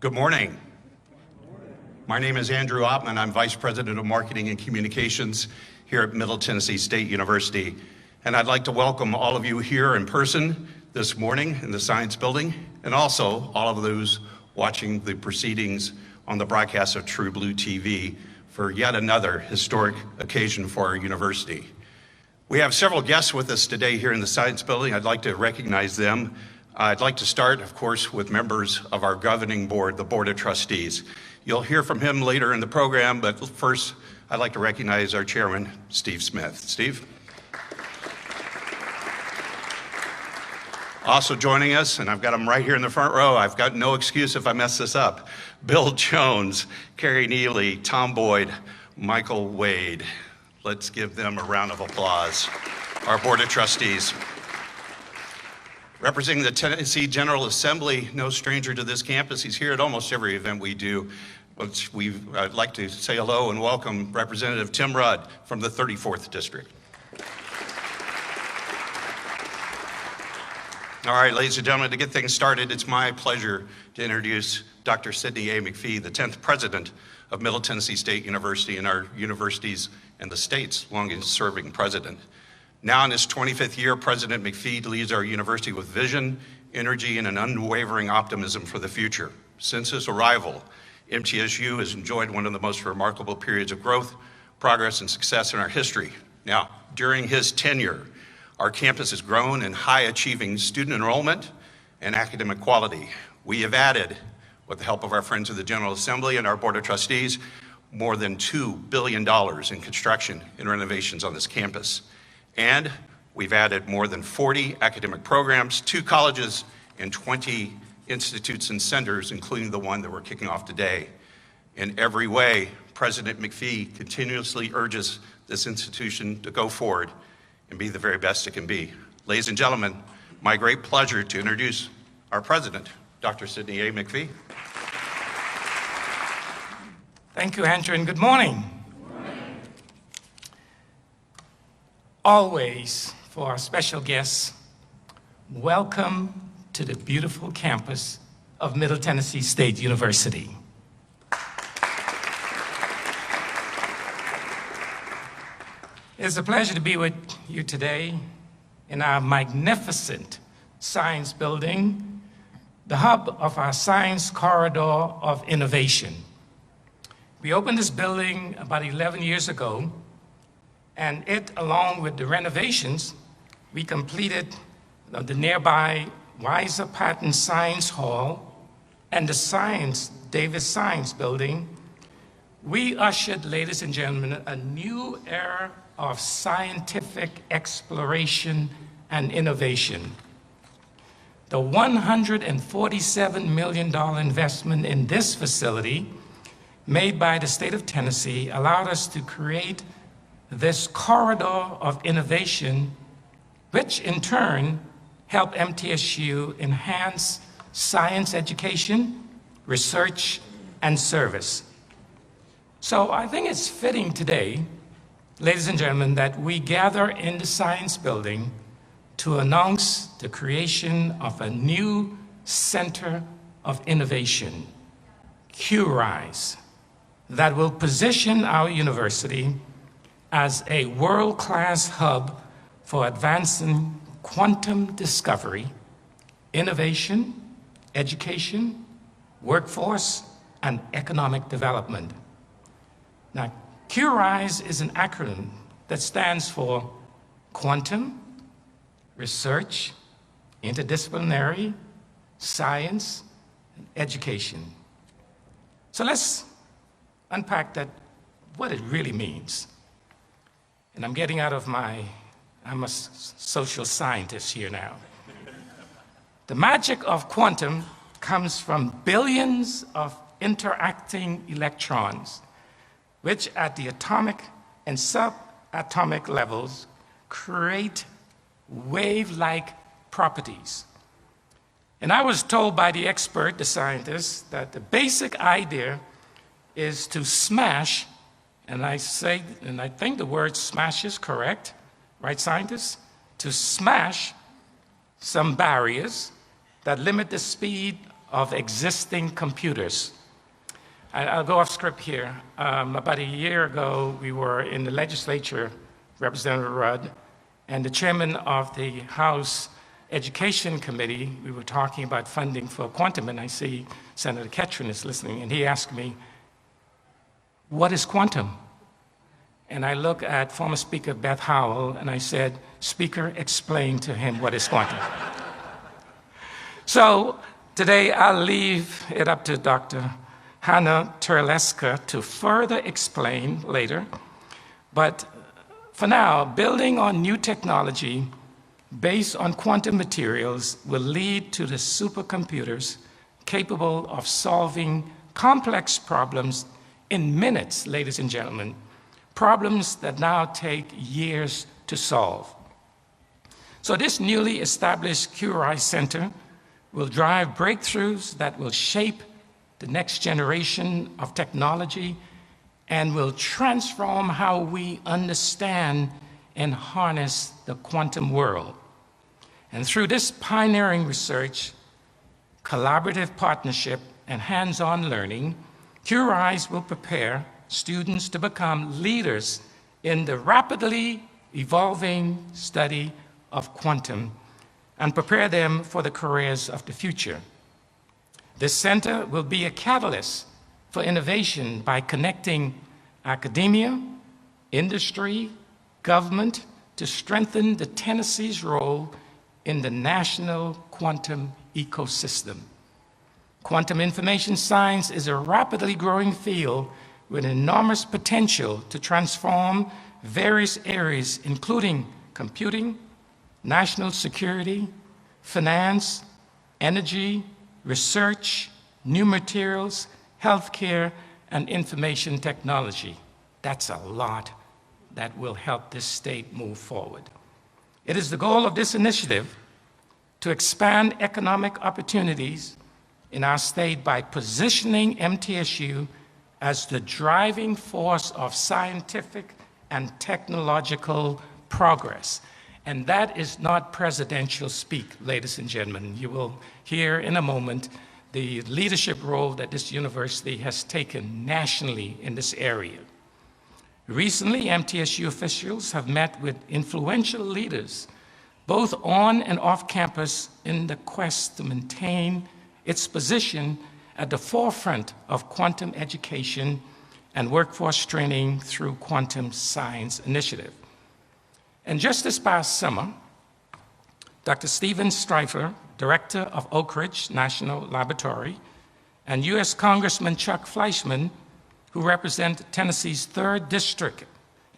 Good morning. My name is Andrew Ottman. I'm Vice President of Marketing and Communications here at Middle Tennessee State University. And I'd like to welcome all of you here in person this morning in the Science Building, and also all of those watching the proceedings on the broadcast of True Blue TV for yet another historic occasion for our university. We have several guests with us today here in the Science Building. I'd like to recognize them. I'd like to start, of course, with members of our governing board, the Board of Trustees. You'll hear from him later in the program, but first, I'd like to recognize our chairman, Steve Smith. Steve? Also joining us, and I've got him right here in the front row, I've got no excuse if I mess this up, Bill Jones, Carrie Neely, Tom Boyd, Michael Wade. Let's give them a round of applause. Our Board of Trustees. Representing the Tennessee General Assembly, no stranger to this campus. He's here at almost every event we do. I'd like to say hello and welcome Representative Tim Rudd from the 34th District. All right, ladies and gentlemen, to get things started, it's my pleasure to introduce Dr. Sidney A. McPhee, the 10th President of Middle Tennessee State University and our university's and the state's longest-serving president. Now in his 25th year, President McPhee leads our university with vision, energy, and an unwavering optimism for the future. Since his arrival, MTSU has enjoyed one of the most remarkable periods of growth, progress, and success in our history. Now, during his tenure, our campus has grown in high-achieving student enrollment and academic quality. We have added, with the help of our friends of the General Assembly and our Board of Trustees, more than $2 billion in construction and renovations on this campus. And we've added more than 40 academic programs, 2 colleges, and 20 institutes and centers, including the one that we're kicking off today. In every way, President McPhee continuously urges this institution to go forward and be the very best it can be. Ladies and gentlemen, my great pleasure to introduce our president, Dr. Sidney A. McPhee. Thank you, Andrew, and good morning. Always, for our special guests, welcome to the beautiful campus of Middle Tennessee State University. It's a pleasure to be with you today in our magnificent science building, the hub of our science corridor of innovation. We opened this building about 11 years ago, and it, along with the renovations, we completed the nearby Weiser Patton Science Hall and the Davis Science Building. We ushered, ladies and gentlemen, a new era of scientific exploration and innovation. The $147 million investment in this facility made by the state of Tennessee allowed us to create this corridor of innovation, which in turn helped MTSU enhance science education, research, and service. So I think it's fitting today, ladies and gentlemen, that we gather in the science building to announce the creation of a new center of innovation, QRISE, that will position our university as a world-class hub for advancing quantum discovery, innovation, education, workforce, and economic development. Now, QRISE is an acronym that stands for Quantum, Research, Interdisciplinary, Science, and Education. So let's unpack that, what it really means. And I'm getting out of I'm a social scientist here now. The magic of quantum comes from billions of interacting electrons, which at the atomic and subatomic levels create wave-like properties. And I was told by the expert, the scientist, that the basic idea is to smash, and I think the word smash is correct, right, scientists? To smash some barriers that limit the speed of existing computers. I'll go off script here. About a year ago, we were in the legislature, Representative Rudd, and the chairman of the House Education Committee. We were talking about funding for quantum, and I see Senator Ketchum is listening, and he asked me, "What is quantum?" And I look at former Speaker Beth Howell, and I said, "Speaker, explain to him what is quantum." So today I'll leave it up to Dr. Hannah Terleska to further explain later. But for now, building on new technology based on quantum materials will lead to the supercomputers capable of solving complex problems in minutes, ladies and gentlemen, problems that now take years to solve. So this newly established QRI Center will drive breakthroughs that will shape the next generation of technology and will transform how we understand and harness the quantum world. And through this pioneering research, collaborative partnership, and hands-on learning, QRIs will prepare students to become leaders in the rapidly evolving study of quantum and prepare them for the careers of the future. This center will be a catalyst for innovation by connecting academia, industry, government to strengthen the Tennessee's role in the national quantum ecosystem. Quantum information science is a rapidly growing field with enormous potential to transform various areas, including computing, national security, finance, energy, research, new materials, healthcare, and information technology. That's a lot that will help this state move forward. It is the goal of this initiative to expand economic opportunities in our state by positioning MTSU as the driving force of scientific and technological progress. And that is not presidential speak, ladies and gentlemen. You will hear in a moment the leadership role that this university has taken nationally in this area. Recently, MTSU officials have met with influential leaders, both on and off campus, in the quest to maintain its position at the forefront of quantum education and workforce training through Quantum Science Initiative. And just this past summer, Dr. Steven Streifer, director of Oak Ridge National Laboratory, and U.S. Congressman Chuck Fleischmann, who represent Tennessee's 3rd District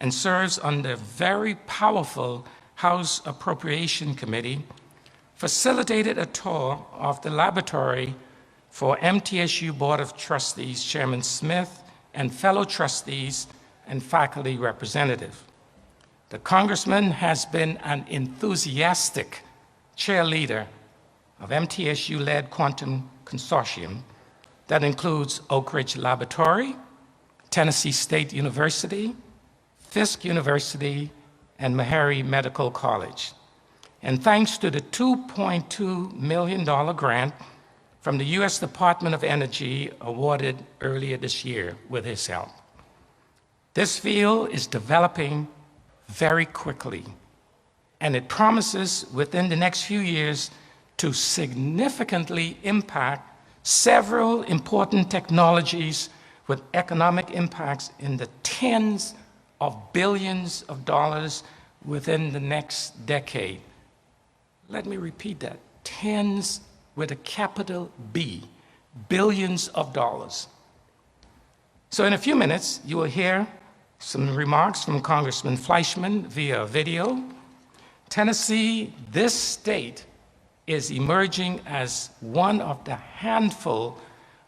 and serves on the very powerful House Appropriation Committee, facilitated a tour of the laboratory for MTSU Board of Trustees Chairman Smith and fellow trustees and faculty representative. The congressman has been an enthusiastic cheerleader of MTSU-led Quantum Consortium that includes Oak Ridge Laboratory, Tennessee State University, Fisk University, and Meharry Medical College. And thanks to the $2.2 million grant from the U.S. Department of Energy awarded earlier this year with his help. This field is developing very quickly, and it promises within the next few years to significantly impact several important technologies with economic impacts in the tens of billions of dollars within the next decade. Let me repeat that, tens with a capital B, billions of dollars. So in a few minutes, you will hear some remarks from Congressman Fleischmann via video. Tennessee, this state, is emerging as one of the handful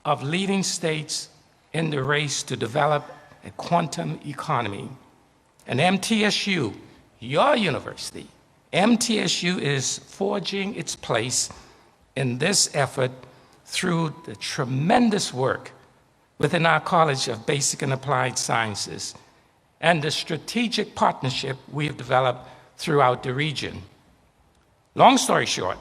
of leading states in the race to develop a quantum economy. And MTSU, your university, MTSU is forging its place in this effort through the tremendous work within our College of Basic and Applied Sciences and the strategic partnership we have developed throughout the region. Long story short,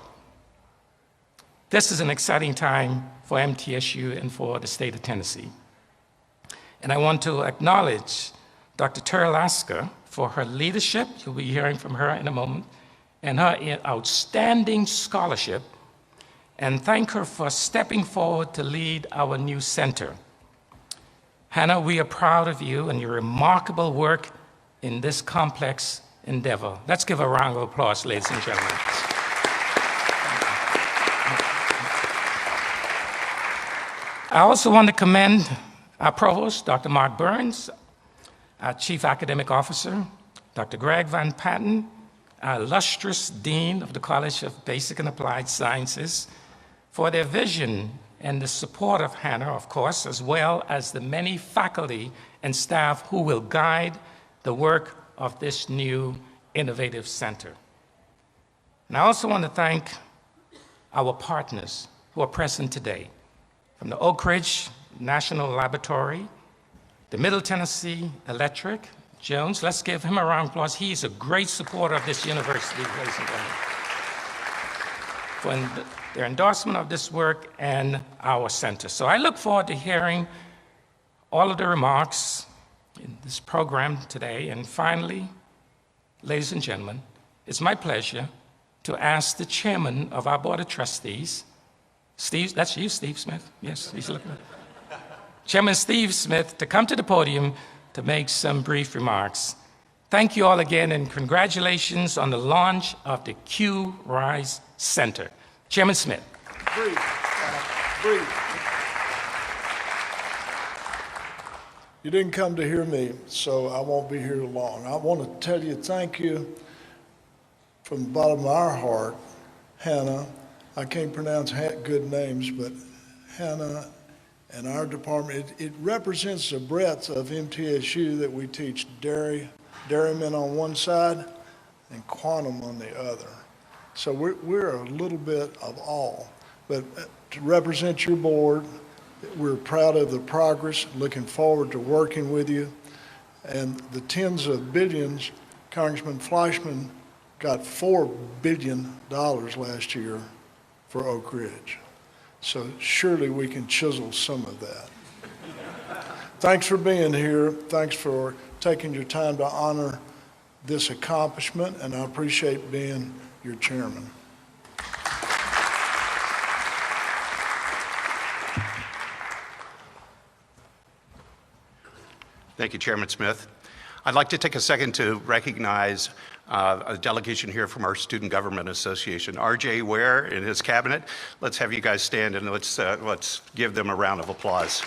This is an exciting time for MTSU and for the state of Tennessee. And I want to acknowledge Dr. Terry Lasker for her leadership, you'll be hearing from her in a moment, and her outstanding scholarship, and thank her for stepping forward to lead our new center. Hannah, we are proud of you and your remarkable work in this complex endeavor. Let's give a round of applause, ladies and gentlemen. I also want to commend our provost, Dr. Mark Burns, our chief academic officer, Dr. Greg Van Patten, our illustrious dean of the College of Basic and Applied Sciences, for their vision and the support of Hannah, of course, as well as the many faculty and staff who will guide the work of this new innovative center. And I also want to thank our partners who are present today, from the Oak Ridge National Laboratory, the Middle Tennessee Electric, Jones. Let's give him a round of applause. He is a great supporter of this university, ladies and gentlemen, for their endorsement of this work and our center. So I look forward to hearing all of the remarks in this program today. And finally, ladies and gentlemen, it's my pleasure to ask the chairman of our Board of Trustees, Steve, that's you, Steve Smith. Yes, he's looking at it. Chairman Steve Smith, to come to the podium to make some brief remarks. Thank you all again, and congratulations on the launch of the Q-Rise Center. Chairman Smith. Breathe. Breathe. You didn't come to hear me, so I won't be here long. I want to tell you thank you from the bottom of our heart, Hannah. I can't pronounce good names, but Hannah and our department, it represents the breadth of MTSU that we teach dairymen on one side and quantum on the other. So we're a little bit of all. But to represent your board, we're proud of the progress, looking forward to working with you. And the tens of billions, Congressman Fleischman got $4 billion last year for Oak Ridge. So surely we can chisel some of that. Thanks for being here. Thanks for taking your time to honor this accomplishment, and I appreciate being your chairman. Thank you, Chairman Smith. I'd like to take a second to recognize a delegation here from our Student Government Association. R.J. Ware and his cabinet. Let's have you guys stand and let's give them a round of applause.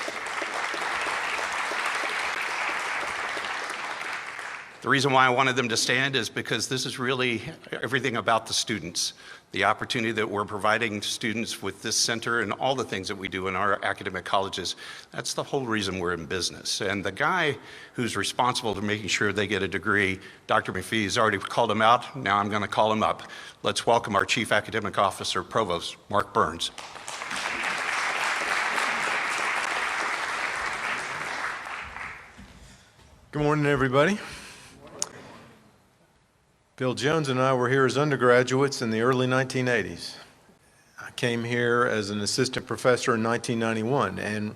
The reason why I wanted them to stand is because this is really everything about the students. The opportunity that we're providing students with this center and all the things that we do in our academic colleges, that's the whole reason we're in business. And the guy who's responsible for making sure they get a degree, Dr. McPhee, has already called him out. Now I'm going to call him up. Let's welcome our Chief Academic Officer, Provost Mark Burns. Good morning, everybody. Bill Jones and I were here as undergraduates in the early 1980s. I came here as an assistant professor in 1991, and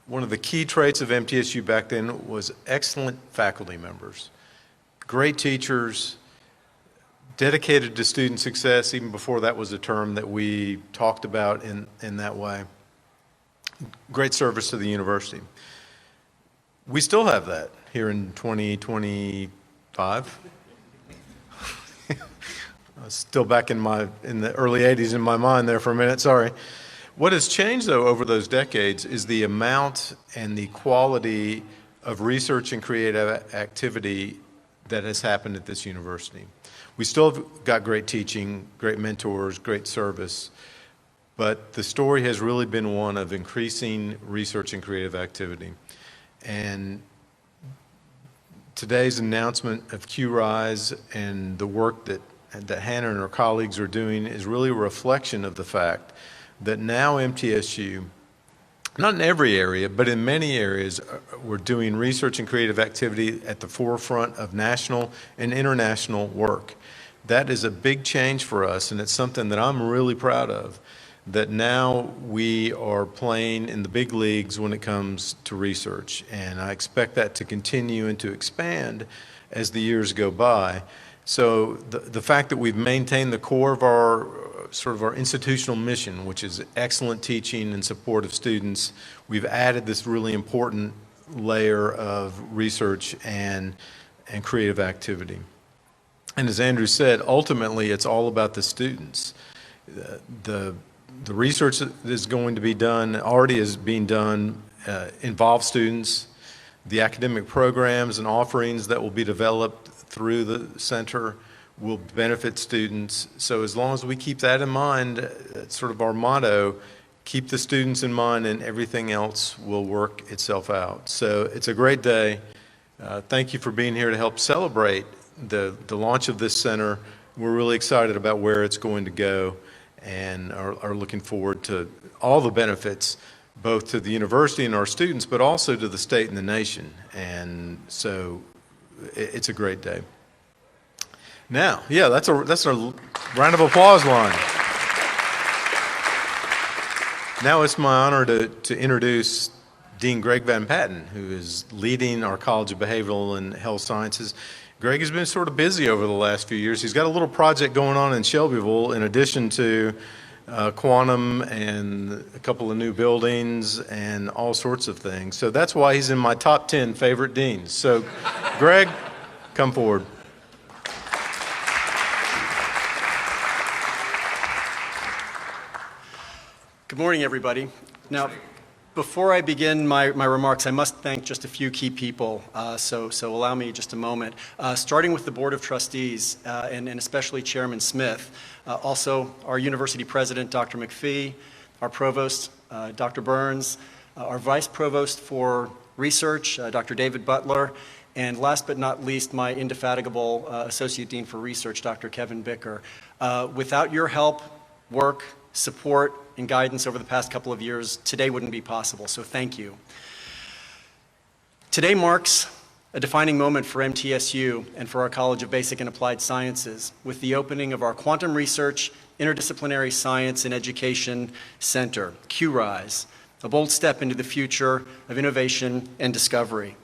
one of the key traits of MTSU back then was excellent faculty members, great teachers, dedicated to student success, even before that was a term that we talked about in that way. Great service to the university. We still have that here in 2025. Still back in the early 80s in my mind there for a minute, sorry. What has changed, though, over those decades is the amount and the quality of research and creative activity that has happened at this university. We still have got great teaching, great mentors, great service, but the story has really been one of increasing research and creative activity. And today's announcement of Q-Rise and the work that Hannah and her colleagues are doing is really a reflection of the fact that now MTSU, not in every area, but in many areas, we're doing research and creative activity at the forefront of national and international work. That is a big change for us, and it's something that I'm really proud of, that now we are playing in the big leagues when it comes to research. And I expect that to continue and to expand as the years go by. So the fact that we've maintained the core of our sort of our institutional mission, which is excellent teaching and support of students, we've added this really important layer of research and creative activity. And as Andrew said, ultimately it's all about the students. The research that is going to be done, already is being done, involves students. The academic programs and offerings that will be developed through the center will benefit students. So as long as we keep that in mind, it's sort of our motto, keep the students in mind and everything else will work itself out. So it's a great day. Thank you for being here to help celebrate the launch of this center. We're really excited about where it's going to go and are looking forward to all the benefits, both to the university and our students, but also to the state and the nation. And so it's a great day. Now, yeah, that's a round of applause line. Now it's my honor to introduce Dean Greg Van Patten, who is leading our College of Behavioral and Health Sciences. Greg has been sort of busy over the last few years. He's got a little project going on in Shelbyville in addition to quantum and a couple of new buildings and all sorts of things. So that's why he's in my top 10 favorite deans. So Greg, come forward. Good morning, everybody. Now, before I begin my remarks, I must thank just a few key people, so allow me just a moment. Starting with the Board of Trustees, and especially Chairman Smith, also our University President, Dr. McPhee, our Provost, Dr. Burns, our Vice Provost for Research, Dr. David Butler, and last but not least, my indefatigable Associate Dean for Research, Dr. Kevin Bicker. Without your help, work, support, and guidance over the past couple of years, today wouldn't be possible, so thank you. Today marks a defining moment for MTSU and for our College of Basic and Applied Sciences with the opening of our Quantum Research, Interdisciplinary Science and Education Center, QRISE, a bold step into the future of innovation and discovery.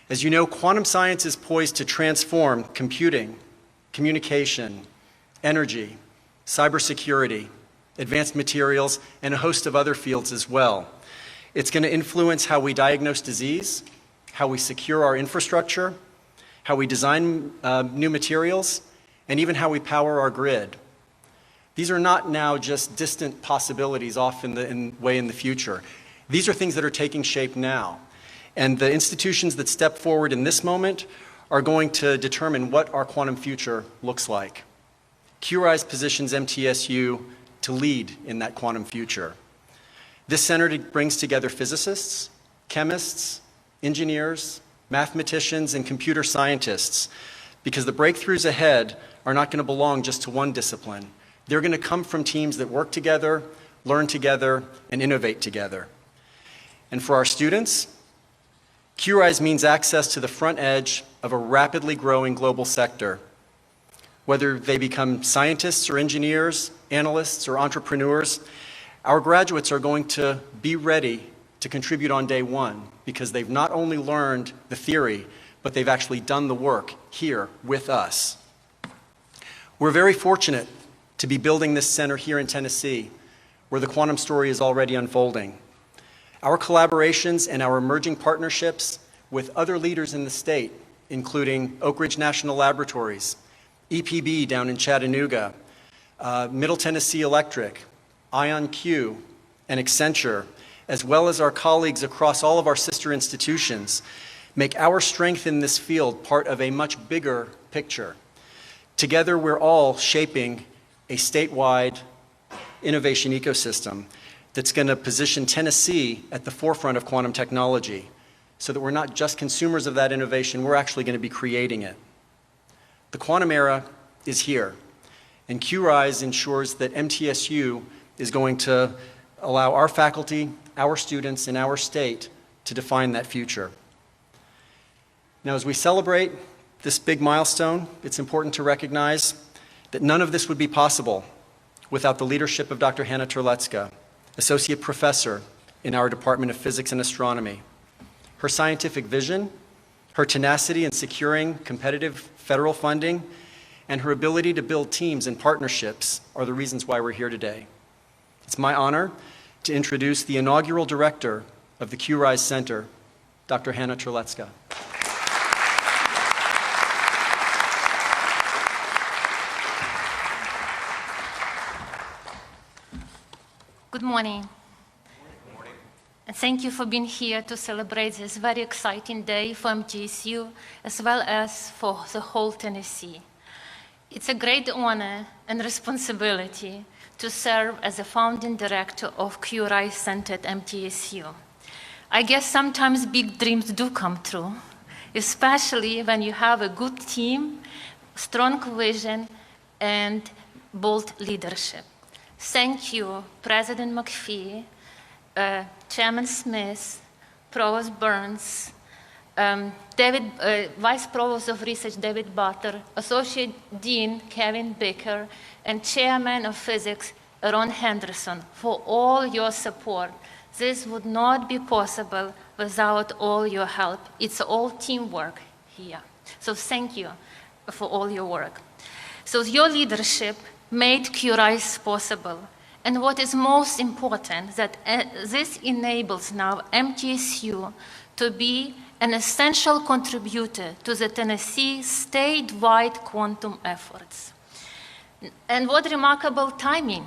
As you know, quantum science is poised to transform computing, communication, energy, cybersecurity, advanced materials, and a host of other fields as well. It's going to influence how we diagnose disease, how we secure our infrastructure, how we design new materials, and even how we power our grid. These are not now just distant possibilities off in the future. These are things that are taking shape now. And the institutions that step forward in this moment are going to determine what our quantum future looks like. QRISE positions MTSU to lead in that quantum future. This center brings together physicists, chemists, engineers, mathematicians, and computer scientists, because the breakthroughs ahead are not going to belong just to one discipline. They're going to come from teams that work together, learn together, and innovate together. And for our students, QRISE means access to the front edge of a rapidly growing global sector. Whether they become scientists or engineers, analysts or entrepreneurs, our graduates are going to be ready to contribute on day one because they've not only learned the theory, but they've actually done the work here with us. We're very fortunate to be building this center here in Tennessee, where the quantum story is already unfolding. Our collaborations and our emerging partnerships with other leaders in the state, including Oak Ridge National Laboratories, EPB down in Chattanooga, Middle Tennessee Electric, IonQ, and Accenture, as well as our colleagues across all of our sister institutions, make our strength in this field part of a much bigger picture. Together, we're all shaping a statewide innovation ecosystem that's going to position Tennessee at the forefront of quantum technology so that we're not just consumers of that innovation, we're actually going to be creating it. The quantum era is here, and QRISE ensures that MTSU is going to allow our faculty, our students, and our state to define that future. Now, as we celebrate this big milestone, it's important to recognize that none of this would be possible without the leadership of Dr. Hannah Terlecka, Associate Professor in our Department of Physics and Astronomy. Her scientific vision, her tenacity in securing competitive federal funding, and her ability to build teams and partnerships are the reasons why we're here today. It's my honor to introduce the inaugural director of the QRISE Center, Dr. Hannah Terlecka. Good morning. And thank you for being here to celebrate this very exciting day for MTSU as well as for the whole Tennessee. It's a great honor and responsibility to serve as the founding director of QRISE Center at MTSU. I guess sometimes big dreams do come true, especially when you have a good team, strong vision, and bold leadership. Thank you, President McPhee, Chairman Smith, Provost Burns, Vice Provost of Research David Butter, Associate Dean Kevin Baker, and Chairman of Physics Ron Henderson for all your support. This would not be possible without all your help. It's all teamwork here. So thank you for all your work. So your leadership made QRISE possible. And what is most important, that this enables now MTSU to be an essential contributor to the Tennessee statewide quantum efforts. And what remarkable timing.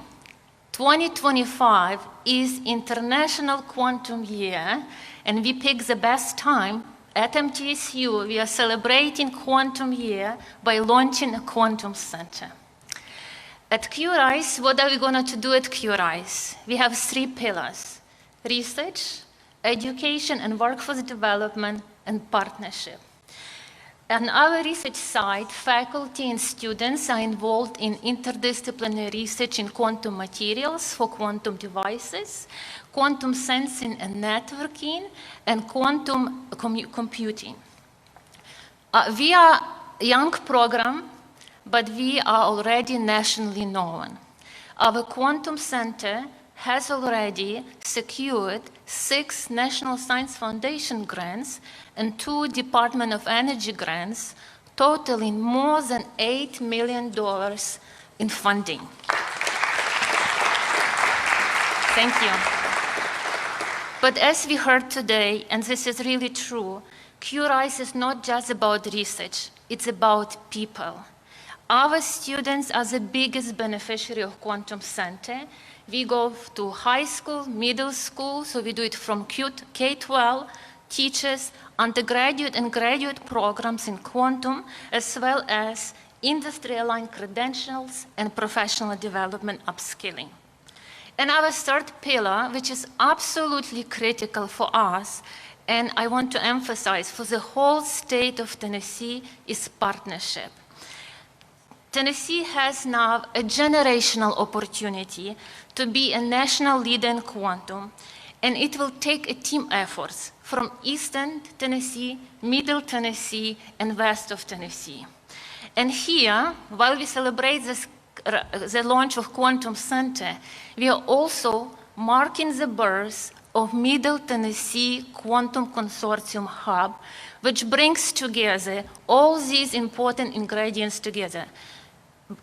2025 is International Quantum Year, and we pick the best time. At MTSU, we are celebrating Quantum Year by launching a Quantum Center. At QRISE, what are we going to do at QRISE? We have 3 pillars: research, education and workforce development, and partnership. On our research side, faculty and students are involved in interdisciplinary research in quantum materials for quantum devices, quantum sensing and networking, and quantum computing. We are a young program, but we are already nationally known. Our Quantum Center has already secured 6 National Science Foundation grants and 2 Department of Energy grants, totaling more than $8 million in funding. Thank you. But as we heard today, and this is really true, QRISE is not just about research, it's about people. Our students are the biggest beneficiary of Quantum Center. We go to high school, middle school, so we do it from K-12, teachers, undergraduate and graduate programs in quantum, as well as industry-aligned credentials and professional development upskilling. And our 3rd pillar, which is absolutely critical for us, and I want to emphasize for the whole state of Tennessee, is partnership. Tennessee has now a generational opportunity to be a national leader in quantum, and it will take a team effort from Eastern Tennessee, Middle Tennessee, and West of Tennessee. And here, while we celebrate the launch of Quantum Center, we are also marking the birth of Middle Tennessee Quantum Consortium Hub, which brings together all these important ingredients together: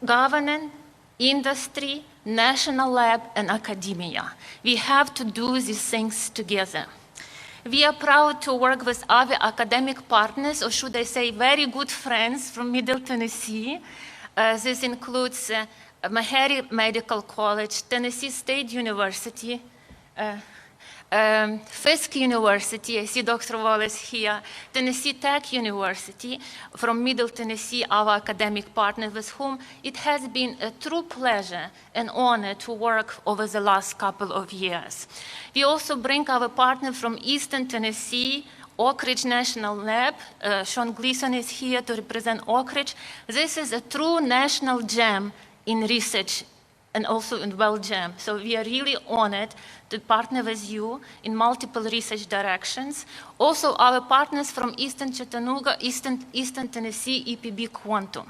government, industry, national lab, and academia. We have to do these things together. We are proud to work with other academic partners, or should I say very good friends from Middle Tennessee. This includes Meharry Medical College, Tennessee State University, Fisk University, I see Dr. Wallace here, Tennessee Tech University from Middle Tennessee, our academic partner with whom it has been a true pleasure and honor to work over the last couple of years. We also bring our partner from Eastern Tennessee, Oak Ridge National Lab. Sean Gleason is here to represent Oak Ridge. This is a true national gem in research and also in WellGem. So we are really honored to partner with you in multiple research directions. Also, our partners from Eastern Chattanooga, Eastern Tennessee, EPB Quantum.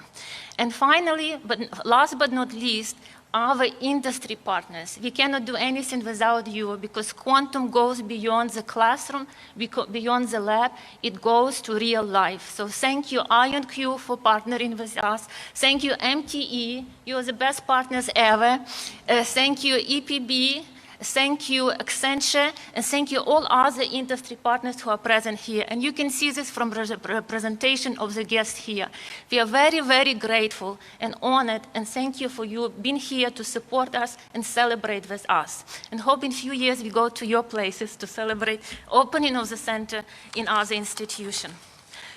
And finally, but last but not least, our industry partners. We cannot do anything without you because quantum goes beyond the classroom, beyond the lab, it goes to real life. So thank you IonQ for partnering with us. Thank you MTE, you're the best partners ever. Thank you EPB. Thank you, Accenture, and thank you all other industry partners who are present here. And you can see this from the representation of the guests here. We are very, very grateful and honored, and thank you for you being here to support us and celebrate with us. And hope in a few years we go to your places to celebrate opening of the center in other institutions.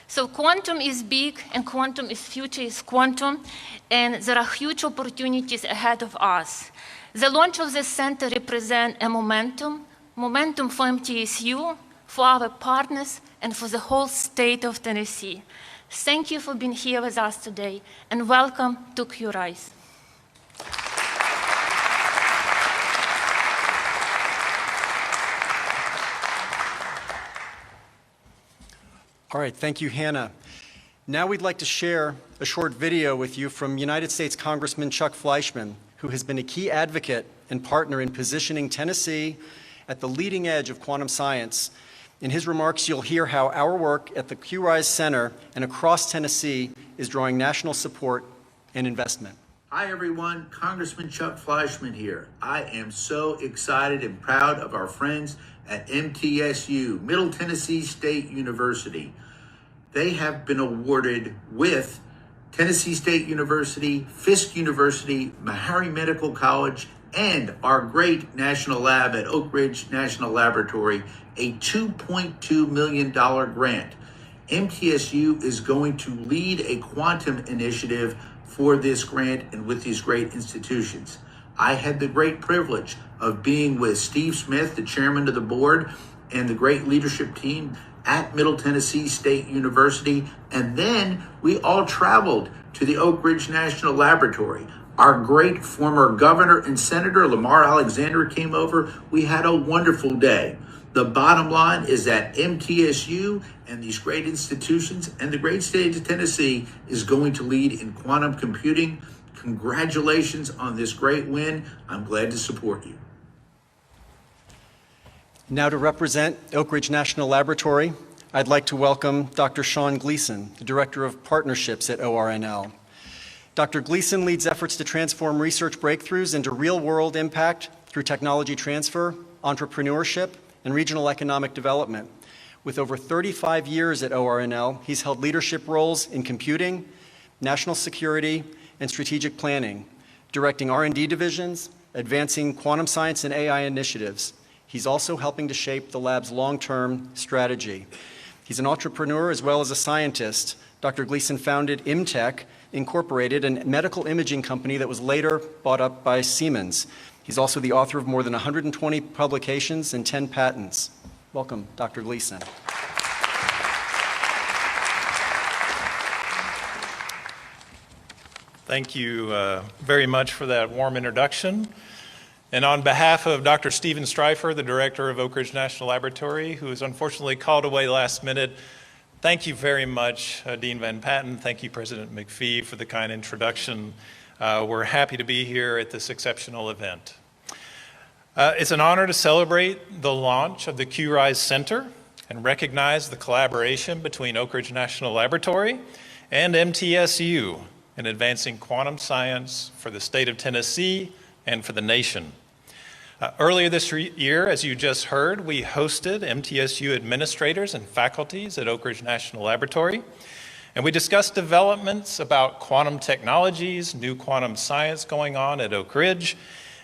So quantum is big, and quantum is future is quantum, and there are huge opportunities ahead of us. The launch of this center represents a momentum for MTSU, for our partners, and for the whole state of Tennessee. Thank you for being here with us today, and welcome to QRISE. All right, thank you, Hannah. Now we'd like to share a short video with you from United States Congressman Chuck Fleischmann, who has been a key advocate and partner in positioning Tennessee at the leading edge of quantum science. In his remarks, you'll hear how our work at the QRISE Center and across Tennessee is drawing national support and investment. Hi everyone, Congressman Chuck Fleischmann here. I am so excited and proud of our friends at MTSU, Middle Tennessee State University. They have been awarded with Tennessee State University, Fisk University, Meharry Medical College, and our great national lab at Oak Ridge National Laboratory, a $2.2 million grant. MTSU is going to lead a quantum initiative for this grant and with these great institutions. I had the great privilege of being with Steve Smith, the chairman of the board, and the great leadership team at Middle Tennessee State University, and then we all traveled to the Oak Ridge National Laboratory. Our great former governor and senator, Lamar Alexander, came over. We had a wonderful day. The bottom line is that MTSU and these great institutions and the great state of Tennessee is going to lead in quantum computing. Congratulations on this great win. I'm glad to support you. Now to represent Oak Ridge National Laboratory, I'd like to welcome Dr. Sean Gleason, the Director of Partnerships at ORNL. Dr. Gleason leads efforts to transform research breakthroughs into real-world impact through technology transfer, entrepreneurship, and regional economic development. With over 35 years at ORNL, he's held leadership roles in computing, national security, and strategic planning, directing R&D divisions, advancing quantum science and AI initiatives. He's also helping to shape the lab's long-term strategy. He's an entrepreneur as well as a scientist. Dr. Gleason founded Imtech Incorporated, a medical imaging company that was later bought up by Siemens. He's also the author of more than 120 publications and 10 patents. Welcome, Dr. Gleason. Thank you very much for that warm introduction. And on behalf of Dr. Stephen Streifer, the director of Oak Ridge National Laboratory, who was unfortunately called away last minute, thank you very much, Dean Van Patten. Thank you, President McPhee, for the kind introduction. We're happy to be here at this exceptional event. It's an honor to celebrate the launch of the QRISE Center and recognize the collaboration between Oak Ridge National Laboratory and MTSU in advancing quantum science for the state of Tennessee and for the nation. Earlier this year, as you just heard, we hosted MTSU administrators and faculties at Oak Ridge National Laboratory, and we discussed developments about quantum technologies, new quantum science going on at Oak Ridge,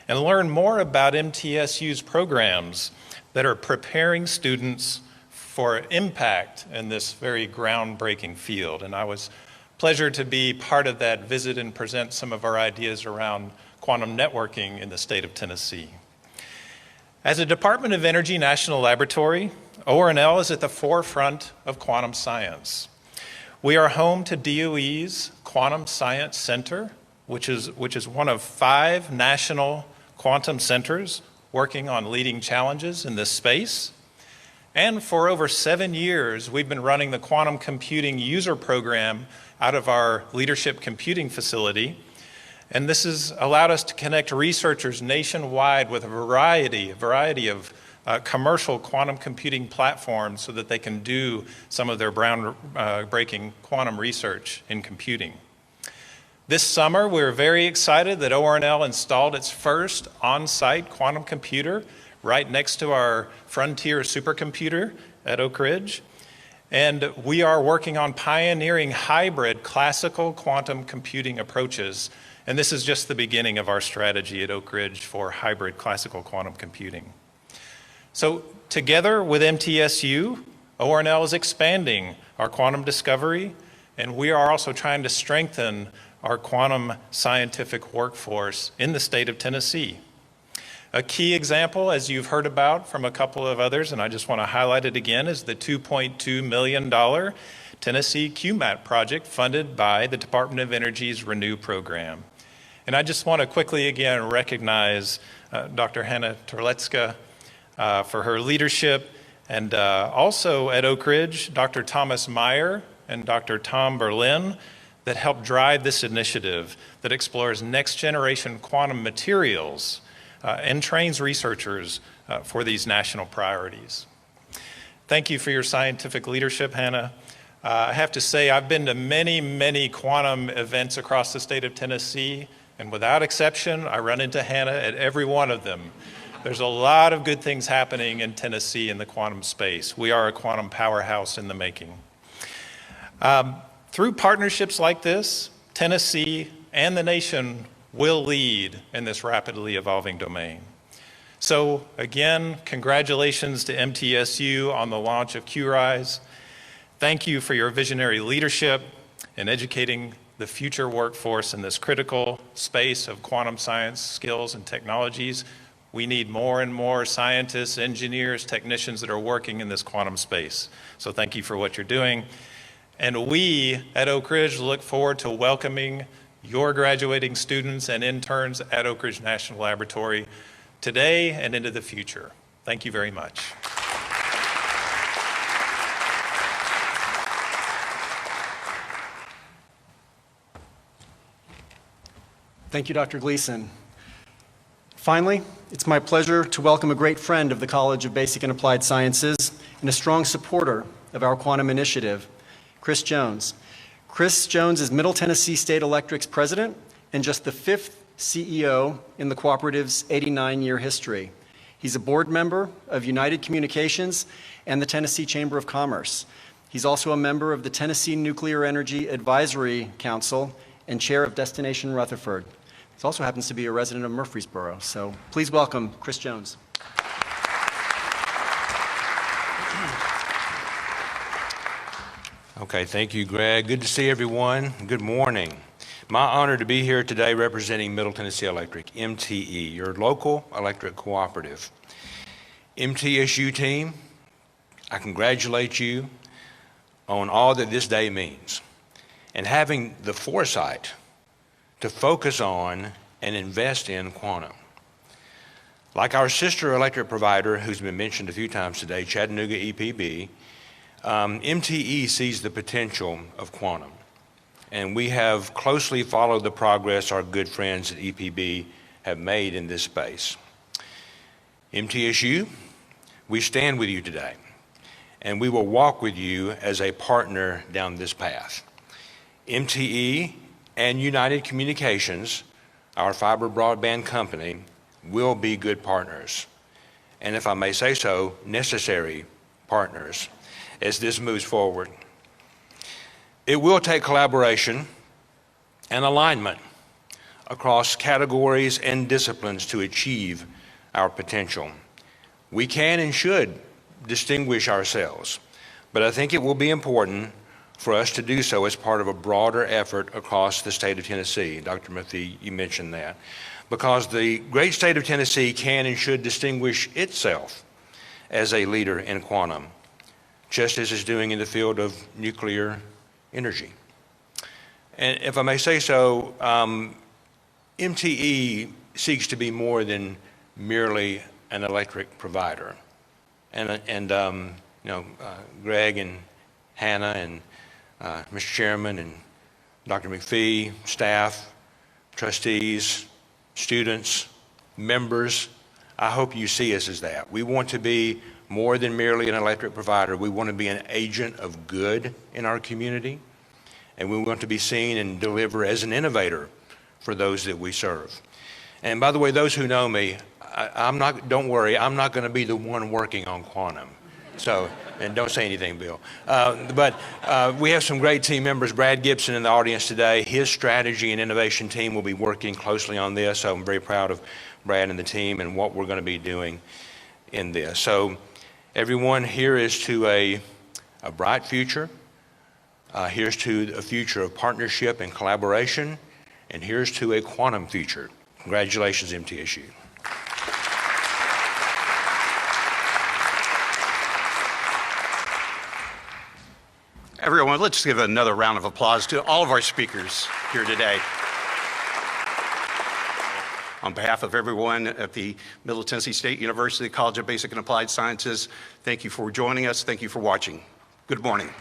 and learned more about MTSU's programs that are preparing students for impact in this very groundbreaking field. And I was pleasure to be part of that visit and present some of our ideas around quantum networking in the state of Tennessee. As a Department of Energy National Laboratory, ORNL is at the forefront of quantum science. We are home to DOE's Quantum Science Center, which is one of 5 national quantum centers working on leading challenges in this space. And for over 7 years, we've been running the quantum computing user program out of our leadership computing facility. And this has allowed us to connect researchers nationwide with a variety of commercial quantum computing platforms so that they can do some of their groundbreaking quantum research in computing. This summer, we're very excited that ORNL installed its first on-site quantum computer right next to our Frontier supercomputer at Oak Ridge. And we are working on pioneering hybrid classical quantum computing approaches. And this is just the beginning of our strategy at Oak Ridge for hybrid classical quantum computing. So together with MTSU, ORNL is expanding our quantum discovery, and we are also trying to strengthen our quantum scientific workforce in the state of Tennessee. A key example, as you've heard about from a couple of others, and I just want to highlight it again, is the $2.2 million Tennessee QMAT project funded by the Department of Energy's RENEW program. And I just want to quickly again recognize Dr. Hannah Terlecka for her leadership, and also at Oak Ridge, Dr. Thomas Meyer and Dr. Tom Berlin that helped drive this initiative that explores next-generation quantum materials and trains researchers for these national priorities. Thank you for your scientific leadership, Hannah. I have to say I've been to many quantum events across the state of Tennessee, and without exception, I run into Hannah at every one of them. There's a lot of good things happening in Tennessee in the quantum space. We are a quantum powerhouse in the making. Through partnerships like this, Tennessee and the nation will lead in this rapidly evolving domain. So again, congratulations to MTSU on the launch of QRISE. Thank you for your visionary leadership in educating the future workforce in this critical space of quantum science skills and technologies. We need more and more scientists, engineers, technicians that are working in this quantum space. So thank you for what you're doing. And we at Oak Ridge look forward to welcoming your graduating students and interns at Oak Ridge National Laboratory today and into the future. Thank you very much. Thank you, Dr. Gleason. Finally, it's my pleasure to welcome a great friend of the College of Basic and Applied Sciences and a strong supporter of our quantum initiative, Chris Jones. Chris Jones is Middle Tennessee State Electric's president and just the 5th CEO in the cooperative's 89-year history. He's a board member of United Communications and the Tennessee Chamber of Commerce. He's also a member of the Tennessee Nuclear Energy Advisory Council and chair of Destination Rutherford. He also happens to be a resident of Murfreesboro. So please welcome Chris Jones. Okay, thank you, Greg. Good to see everyone. Good morning. My honor to be here today representing Middle Tennessee Electric, MTE, your local electric cooperative. MTSU team, I congratulate you on all that this day means and having the foresight to focus on and invest in quantum. Like our sister electric provider, who's been mentioned a few times today, Chattanooga EPB, MTE sees the potential of quantum, and we have closely followed the progress our good friends at EPB have made in this space. MTSU, we stand with you today, and we will walk with you as a partner down this path. MTE and United Communications, our fiber broadband company, will be good partners, and if I may say so, necessary partners as this moves forward. It will take collaboration and alignment across categories and disciplines to achieve our potential. We can and should distinguish ourselves, but I think it will be important for us to do so as part of a broader effort across the state of Tennessee. Dr. Murphy, you mentioned that. Because the great state of Tennessee can and should distinguish itself as a leader in quantum, just as it's doing in the field of nuclear energy. And if I may say so, MTE seeks to be more than merely an electric provider. And Greg and Hannah and Mr. Chairman and Dr. McPhee, staff, trustees, students, members, I hope you see us as that. We want to be more than merely an electric provider. We want to be an agent of good in our community, and we want to be seen and deliver as an innovator for those that we serve. And by the way, those who know me, don't worry, I'm not going to be the one working on quantum. So, and don't say anything, Bill. But we have some great team members. Brad Gibson in the audience today. His strategy and innovation team will be working closely on this. So I'm very proud of Brad and the team and what we're going to be doing in this. So everyone, here is to a bright future. Here's to a future of partnership and collaboration. And here's to a quantum future. Congratulations, MTSU. Everyone, let's give another round of applause to all of our speakers here today. On behalf of everyone at the Middle Tennessee State University College of Basic and Applied Sciences, thank you for joining us. Thank you for watching. Good morning.